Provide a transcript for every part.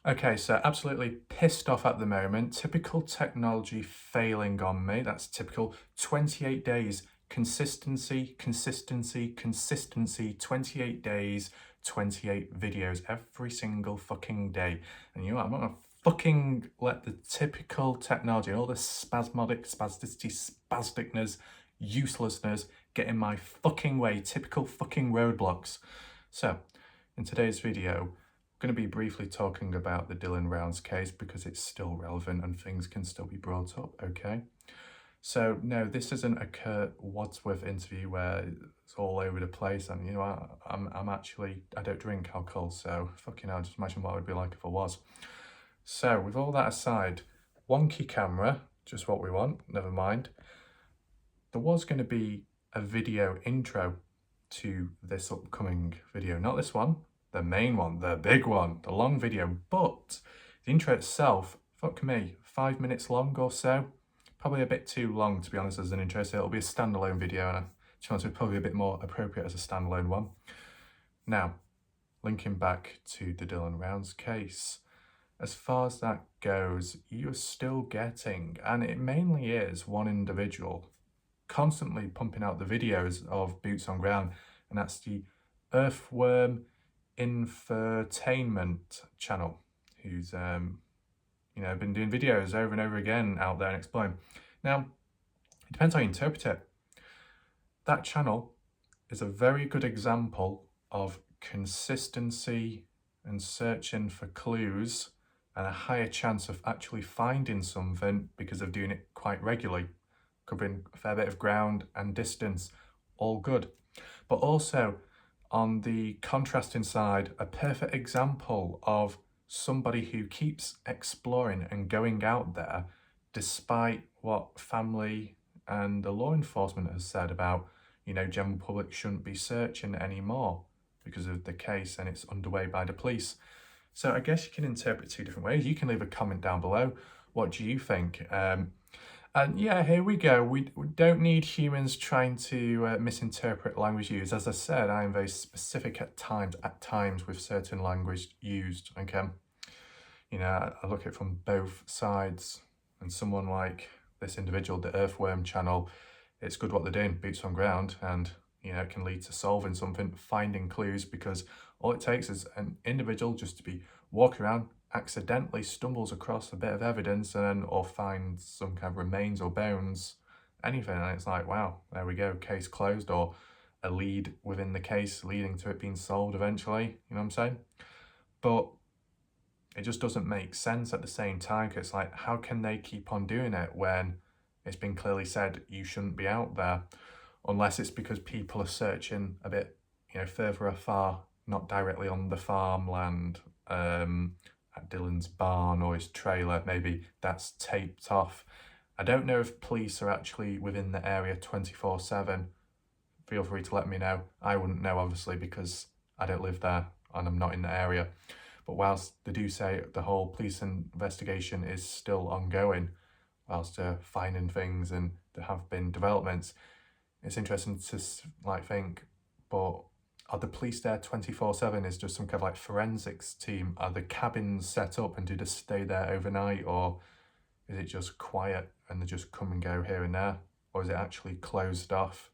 Okay, so absolutely pissed off at the moment. Typical technology failing on me. That's typical. 28 days. Consistency, consistency, consistency. 28 days, 28 videos every single fucking day. And you know what? I'm not gonna fucking let the typical technology, all this spasmodic, spasticity, spasticness, uselessness get in my fucking way. Typical fucking roadblocks. So, in today's video, going to be briefly talking about the Dylan Rounds case because it's still relevant and things can still be brought up, okay? So, no, this isn't a Kurt Wadsworth interview where it's all over the place and, you know, I'm actually, I don't drink alcohol, so fucking hell, just imagine what it would be like if I was. So, with all that aside, wonky camera, just what we want, never mind. There was going to be a video intro to this upcoming video, not this one, the main one, the big one, the long video, but the intro itself, fuck me, 5 minutes long or so. Probably a bit too long, to be honest, as an intro, so it'll be a standalone video, and to be honest, it's probably a bit more appropriate as a standalone one. Now, linking back to the Dylan Rounds case, as far as that goes, you're still getting, and it mainly is one individual, constantly pumping out the videos of Boots on Ground, and that's the Earthworm Infotainment channel, who's been doing videos over and over again out there and exploring. Now, it depends how you interpret it. That channel is a very good example of consistency and searching for clues and a higher chance of actually finding something because of doing it quite regularly, covering a fair bit of ground and distance, all good. But also, on the contrasting side, a perfect example of somebody who keeps exploring and going out there despite what family and the law enforcement has said about, you know, general public shouldn't be searching anymore because of the case and it's underway by the police. So I guess you can interpret two different ways. You can leave a comment down below. What do you think? And yeah, here we go. We don't need humans trying to misinterpret language used. As I said, I am very specific at times with certain language used, okay? You know, I look at it from both sides, and someone like this individual, the Earthworm channel, it's good what they're doing, Boots on Ground, and, you know, it can lead to solving something, finding clues, because all it takes is an individual just to be walking around, accidentally stumbles across a bit of evidence or finds some kind of remains or bones, anything, and it's like, wow, there we go, case closed, or a lead within the case leading to it being solved eventually, you know what I'm saying? But it just doesn't make sense at the same time, because it's like, how can they keep on doing it when it's been clearly said you shouldn't be out there? Unless it's because people are searching a bit, you know, further afar, not directly on the farmland, at Dylan's barn or his trailer, maybe that's taped off. I don't know if police are actually within the area 24/7. Feel free to let me know. I wouldn't know, obviously, because I don't live there and I'm not in the area. But whilst they do say the whole police investigation is still ongoing, whilst they're finding things and there have been developments, it's interesting to think, but are the police there 24/7? Is just some kind of like forensics team? Are the cabins set up and do they stay there overnight, or is it just quiet and they just come and go here and there? Or is it actually closed off?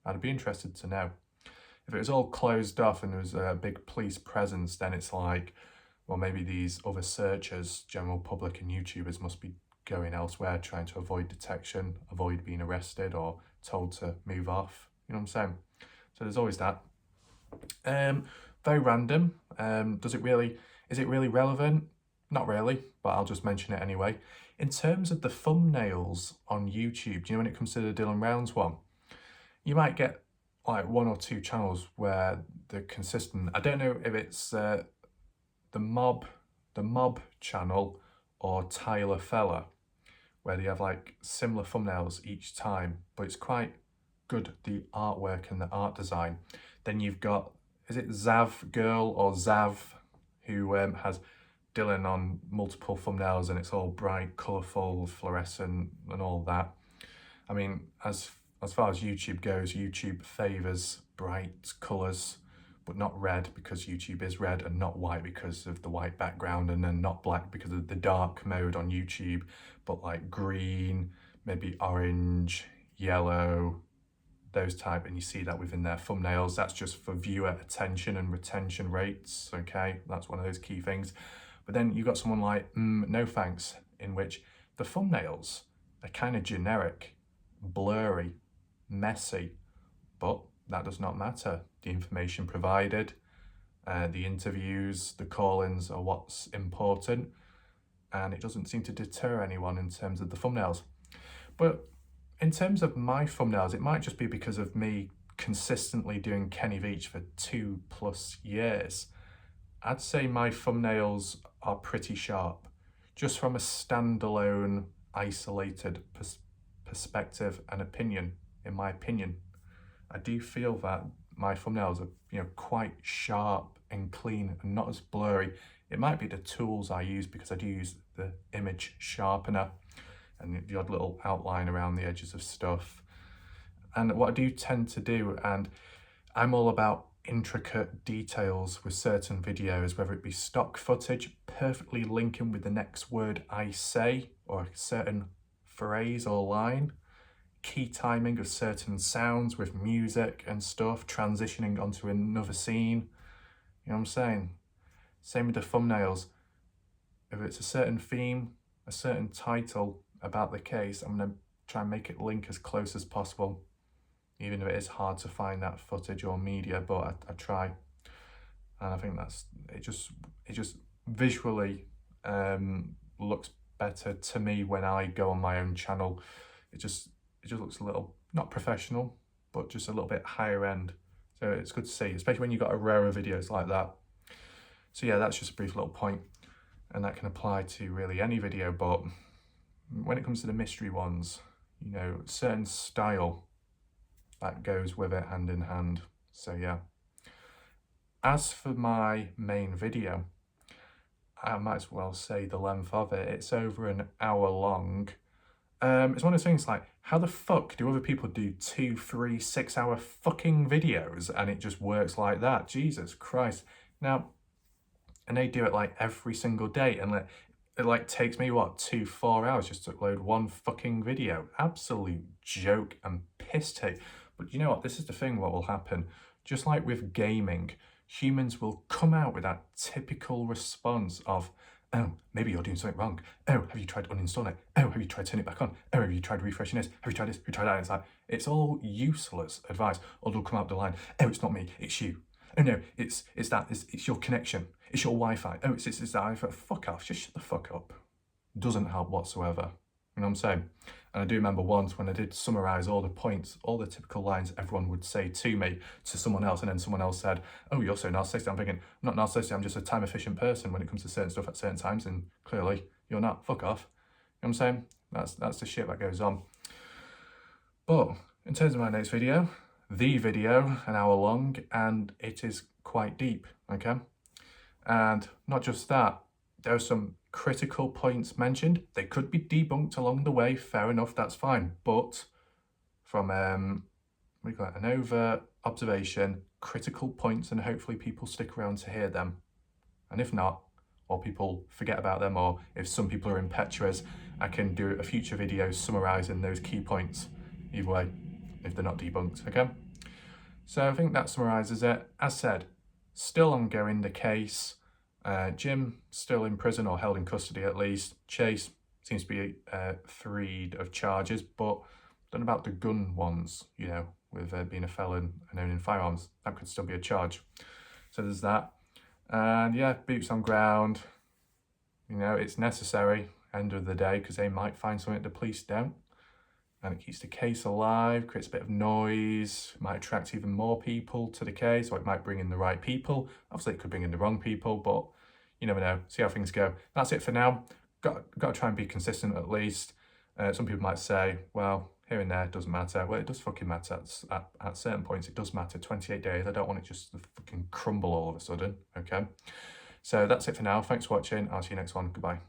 I'd be interested to know. If it was all closed off and there was a big police presence, then it's like, well, maybe these other searchers, general public and YouTubers must be going elsewhere, trying to avoid detection, avoid being arrested or told to move off. You know what I'm saying? So there's always that. Very random. Is it really relevant? Not really, but I'll just mention it anyway. In terms of the thumbnails on YouTube, do you know when it comes to the Dylan Rounds one? You might get like one or two channels where they're consistent. I don't know if it's the mob channel or Tyler Feller, where they have like similar thumbnails each time, but it's quite good, the artwork and the art design. Then you've got, is it Zav Girl or Zav, who has Dylan on multiple thumbnails and it's all bright, colourful, fluorescent and all that. I mean, as far as YouTube goes, YouTube favours bright colours, but not red because YouTube is red, and not white because of the white background, and then not black because of the dark mode on YouTube, but like green, maybe orange, yellow, those type, and you see that within their thumbnails. That's just for viewer attention and retention rates, okay? That's one of those key things. But then you've got someone like No Thanks, in which the thumbnails are kind of generic, blurry, messy, but that does not matter. The information provided, the interviews, the call-ins are what's important, and it doesn't seem to deter anyone in terms of the thumbnails. But in terms of my thumbnails, it might just be because of me consistently doing Kenny Veach for 2+ years. I'd say my thumbnails are pretty sharp, just from a standalone, isolated perspective and opinion. In my opinion, I do feel that my thumbnails are, quite sharp and clean and not as blurry. It might be the tools I use, because I do use the image sharpener and the odd little outline around the edges of stuff. And what I do tend to do, and I'm all about intricate details with certain videos, whether it be stock footage, perfectly linking with the next word I say, or a certain phrase or line, key timing of certain sounds with music and stuff, transitioning onto another scene. You know what I'm saying? Same with the thumbnails. If it's a certain theme, a certain title about the case, I'm going to try and make it link as close as possible, even if it is hard to find that footage or media, but I try. And I think it just visually looks better to me when I go on my own channel. It just looks a little, not professional, but just a little bit higher end. So it's good to see, especially when you've got a row of videos like that. So yeah, that's just a brief little point, and that can apply to really any video, but when it comes to the mystery ones, certain style that goes with it hand in hand. So yeah. As for my main video, I might as well say the length of it. It's over an hour long. It's one of those things like, how the fuck do other people do 2, 3, 6 hour fucking videos and it just works like that? Jesus Christ. Now, and they do it like every single day, and it takes me 2, 4 hours just to upload one fucking video. Absolute joke and piss take. But you know what? This is the thing, what will happen. Just like with gaming, humans will come out with that typical response of, oh, maybe you're doing something wrong. Oh, have you tried uninstalling it? Oh, have you tried turning it back on? Oh, have you tried refreshing this? Have you tried this? Have you tried that? It's like, it's all useless advice. Or they'll come out the line, oh, it's not me, it's you. Oh no, it's your connection. It's your Wi-Fi. Oh, it's that iPhone. Fuck off, just shut the fuck up. Doesn't help whatsoever. You know what I'm saying? And I do remember once when I did summarise all the points, all the typical lines everyone would say to me, to someone else, and then someone else said, oh, you're so narcissistic. I'm thinking, I'm not narcissistic, I'm just a time-efficient person when it comes to certain stuff at certain times, and clearly you're not. Fuck off. You know what I'm saying? That's the shit that goes on. But in terms of my next video, an hour long, and it is quite deep, okay? And not just that, there are some critical points mentioned. They could be debunked along the way, fair enough, that's fine. But from an overt observation, critical points, and hopefully people stick around to hear them. And if not, or people forget about them, or if some people are impetuous, I can do a future video summarising those key points. Either way, if they're not debunked, okay? So I think that summarises it. As said, still ongoing the case. Jim still in prison, or held in custody at least. Chase seems to be freed of charges, but don't know about the gun ones, with being a felon and owning firearms. That could still be a charge. So there's that. And yeah, boots on ground. It's necessary, end of the day, because they might find something the police don't. And it keeps the case alive, creates a bit of noise, might attract even more people to the case, or it might bring in the right people. Obviously, it could bring in the wrong people, but you never know. See how things go. That's it for now. Got to try and be consistent at least. Some people might say, well, here and there, it doesn't matter. Well, it does fucking matter. At certain points, it does matter. 28 days, I don't want it just to fucking crumble all of a sudden, okay? So that's it for now. Thanks for watching. I'll see you next one. Goodbye.